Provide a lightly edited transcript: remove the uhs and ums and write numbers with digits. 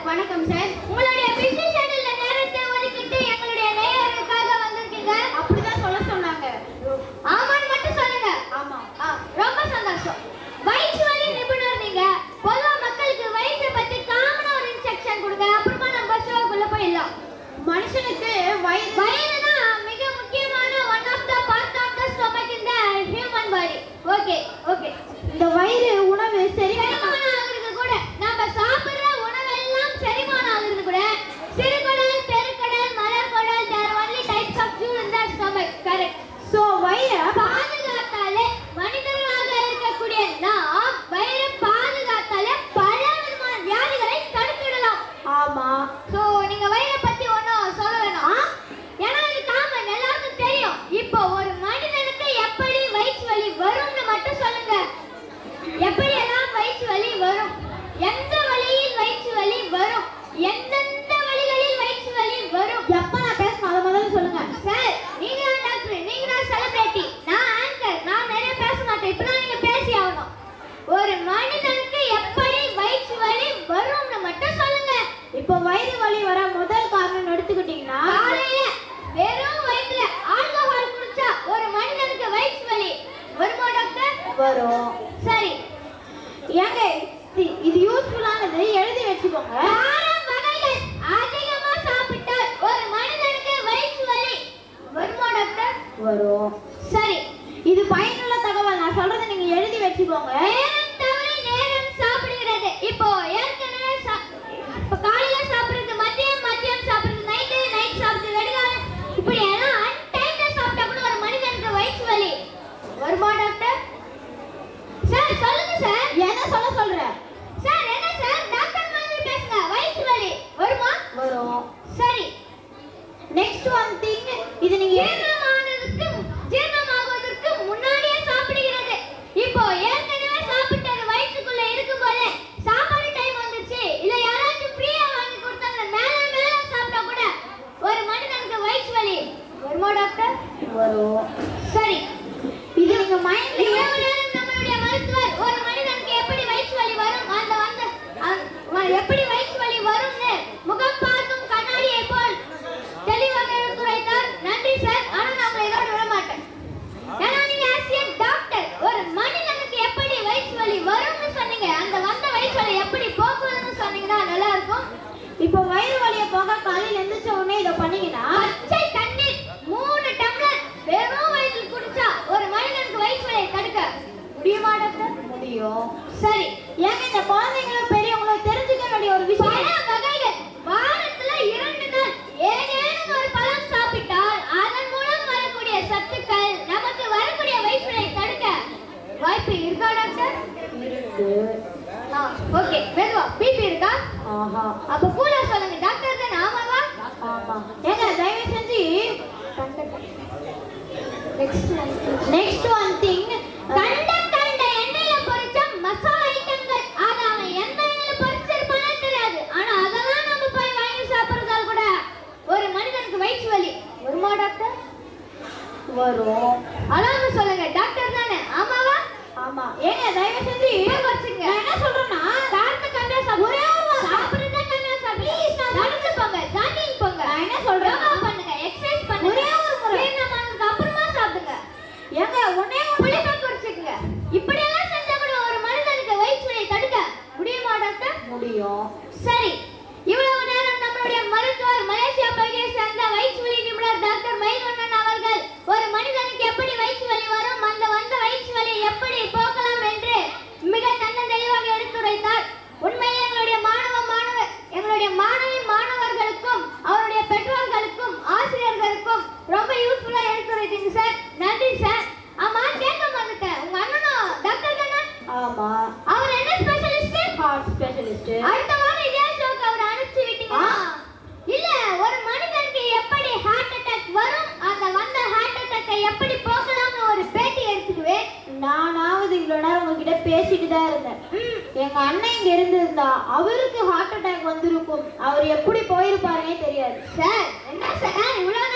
வணக்கம் சார். உங்களுடைய பிஸி ஷெட்யூல்ல நேரத்தை ஒதுக்கிட்டு எங்களுடைய நேயர்களுக்காக வந்திருக்கீங்க. அப்படிதான் சொல்ல சொன்னாங்க. ஆமான்னு மட்டும் சொல்லுங்க. ஆமா. ரொம்ப சந்தோஷம். வயிற்று வலி நிபுணர் நீங்க. பொதுவா மக்களுக்கு வயிற்றை பத்தி காமனா ஒரு இன்ஸ்ட்ரக்ஷன் கொடுங்க. அப்புறமா நம்ம ஷோக்குள்ள போயிடலாம். மனுஷனுக்கு வயிறு தான் மிக முக்கியமான one of the part of the stomach in the human body. Okay. இந்த வயிறு உணவு செரிமானம் ஆகுறது கூட நம்ம சாப்பிடுற உணவெல்லாம் செரிமானம் ஆகுறது கூட சிறுகுடல், பெருக்குடல், மலர்குடல், there are only types of fuel in the stomach. Correct. So வயிறை பாதுகாத்தாலே மனிதர்களாக இருக்கக்கூடிய நாம் வயிறை பாதுகாத்தாலே பல விதமான வியாதிகளை தடுத்துடலாம். ஆமா. சோ நீங்க வயிறை பத்தி ஒன்னும் சொல்ல வேணாம். ஏன்னா இது காமன், எல்லாருக்கும் தெரியும். இப்போ ஒரு மனிதனுக்கு எப்படி வயிற்று வலி வரும்னு மட்டும் சொல்லுங்க. எப்படி எல்லாம் வயிற்று வலி வரும், எந்த வழியில் வயிற்று வலி வரும், எந்தெந்த வழிகளில் வயிற்று வலி வரும், எப்ப நான் பேசணும் அதை முதல்ல சொல்லுங்க. சார் நீங்க தான் டாக்டர், நீங்க தான் செலிபிரிட்டி, நான் ஆங்கர், நான் நிறைய பேச மாட்டேன். இப்பதான் நீங்க பேசி ஆகணும். ஒரு மனிதனுக்கு எப்படி வயிற்று வலி வரும்னு மட்டும் சொல்லுங்க. இப்போ வயிறு வலி வர முதல் காரணம் எடுத்துக்கிட்டீங்கன்னா, காலையில வெறும் வயிற்றுல ஆல்கஹால் குடிச்சா ஒரு மனிதனுக்கு வயிற்று வலி வருமா டாக்டர்? வரும். சரி, ஏங்க இது யூஸ்ஃபுல்லானது, எழுதி வச்சுக்கோங்க. காரம் வகைகள் அதிகமா சாப்பிட்டால் ஒரு மனிதனுக்கு வயிற்று வலி வருமா டாக்டர்? வரும். சரி, இது பயனுள்ள தகவல், நான் சொல்றதை நீங்க எழுதி வச்சுக்கோங்க. நேரம் தவறி நேரம் சாப்பிடுகிறது. இப்போ ஏற்கனவே இப்போ காலையில சாப்பிடுறது, மதியம் சாப்பிடுறது, நைட் சாப்பிடுறது, வெடிகாலம், இப்படி எல்லாம் அன்டைம்ல சாப்பிட்டா கூட ஒரு மனிதனுக்கு வயிற்று வலி வருமா டாக்டர்? சார் சொல்லுங்க சார். என்ன சொல்ற? சார் என்ன சார் டாக்டர் மாதிரி பேசுங்க. வயிற்று வலி வருமா? வரும். சரி, நெக்ஸ்ட் ஒன் திங், இது நீங்க ஜீரணமாகுவதற்கு முன்னாடியே சாப்பிடுகிறது. இப்போ ஏற்கனவே சாப்பிட்டது வயிற்றுக்குள்ள இருக்கும்போது சாப்பாடு டைம் வந்துச்சு, இல்ல யாராச்சும் ஃப்ரீயா வாங்கி கொடுத்தாங்க, மேல சாப்பிட்டா கூட ஒரு மனிதனுக்கு வயிற்று வலி வருமா டாக்டர்? வரும். சரி, இது நீங்க மைண்ட்ல நம்மளுடைய மருத்துவர் ஒரு மனிதனுக்கு எப்படி வயிற்று வலி வரும், எப்படி வயிற்று வலி வரும்னு முகம் பார்க்கும் கண்ணாடியை போல் தெளிவாக எடுத்துரைத்தார். நன்றி சார். ஆனா நான் இதோட விட மாட்டேன். ஏன்னா நீங்க ஆசியன் டாக்டர் ஒரு மனிதனுக்கு எப்படி வயிற்று வலி வரும்னு சொன்னீங்க, அந்த வந்த வயிற்று வலி எப்படி போக்குவதுன்னு சொன்னீங்கன்னா நல்லா இருக்கும். இப்போ வயிறு வலியை போக காலையில எந்திரிச்ச உடனே இதை பண்ணீங்கன்னா, பச்சை தண்ணீர் 3 டம்ளர் வெறும் வயிற்றில் குடிச்சா ஒரு மனிதனுக்கு வயிற்று வலியை தடுக்க முடியுமா டாக்டர்? முடியும். சரி, ஏங்க இந்த குழந்தைங்களும் பெரியவங்களும் தெரிஞ்சுக்க வேண்டிய ஒரு விஷயம், பழ வகைகள் வாரத்துல 2 நாள் ஏதேனும் ஒரு பழம் சாப்பிட்டால் அதன் மூலம் வரக்கூடிய சத்துக்கள் நமக்கு வரக்கூடிய வயிற்று வலியை தடுக்க வாய்ப்பு இருக்கா டாக்டர்? இருக்கு. ஓகே, மெதுவா. பிபி இருக்கா? ஆஹா. அப்ப கூலா சொல்லுங்க டாக்டர் தானே? ஆமாவா? ஆமா. ஏங்க தயவு செஞ்சு நெக்ஸ்ட் ஒன் திங், கண்ட எண்ணெயில பொரிச்ச மசாலா ஐட்டங்கள், அது அவன் எந்த எண்ணெயில பொரிச்சிருப்பானே தெரியாது. ஆனா அதெல்லாம் நம்ம போய் வாங்கி சாப்பிடுறதால கூட ஒரு மனிதனுக்கு வயிற்று வலி வருமா டாக்டர்? வரும். அலாம சொல்லுங்க டாக்டர் தானே? ஆமாவா? ஆமா. ஏங்க தயவு செஞ்சு வச்சுங்க. நான் என்ன சொல்றேன்னா, காரத்தை கம்மியா சாப்பிடுங்க. சாப்பிடுறத கம்மியா சாப்பிடுங்க. நடந்து போங்க, ஜாகிங் போங்க. நான் என்ன சொல்றேன், யோகா பண்ணுங்க, எக்சர்சைஸ் பண்ணுங்க. ஒரே ஒரு முறை ஜீரணமானதுக்கு அப்புறமா சாப்பிடுங்க. ஏங்க ஒண்ணே புளிப்பை குடிச்சுக்குங்க. இப்படி எல்லாம் செஞ்சா கூட ஒரு மனிதனுக்கு வயிற்று வலியை தடுக்க முடியுமா டாக்டர்? முடியும். சரி, இவ்வளவு நேரம் நம்மளுடைய மருத்துவர் மலேசியா பகுதியை சேர்ந்த வயிற்று வலி நிபுணர் டாக்டர் மயில்வண்ணன் அவர்கள் ஒரு மனிதனுக்கு எப்படி வயிற்று வலி வரும், அந்த வந்த வயிற்று வலியை எப்படி போக்கலாம் என்று மிக தெளிவாக எடுத்துரைத்தார். உண்மையிலே எங்களுடைய மாணவர்களுக்கும் அவருடைய பெற்றோர்களுக்கும் ஆசிரியர்களுக்கும் ரொம்ப யூஸ்ஃபுல்லா எடுத்துரைத்தீங்க சார். நன்றி சார். ஆமா, கேட்க மாட்டேன், உங்க அண்ணனும் டாக்டர் தானே? ஆமா. அவர் என்ன ஸ்பெஷலிஸ்ட்? Heart specialist. அடுத்த வாரம் இதே ஷோக்கு அவர் அனுப்பிச்சு விட்டீங்க. இல்ல, ஒரு மனிதனுக்கு எப்படி ஹார்ட் அட்டாக் வரும், அந்த வந்த ஹார்ட் அட்டாக்கை எப்படி போக்கலாம்னு ஒரு பேட்டி எடுத்துக்குவேன். நானாவது இவ்வளவு நேரம் உங்ககிட்ட பேசிட்டு தான் இருந்தேன். எங்க அண்ணன் இங்க இருந்திருந்தா அவருக்கு ஹார்ட் அட்டாக் வந்திருக்கும். அவர் எப்படி போயிருப்பாருன்னே தெரியாது. சார் என்ன சார் இவ்வளவு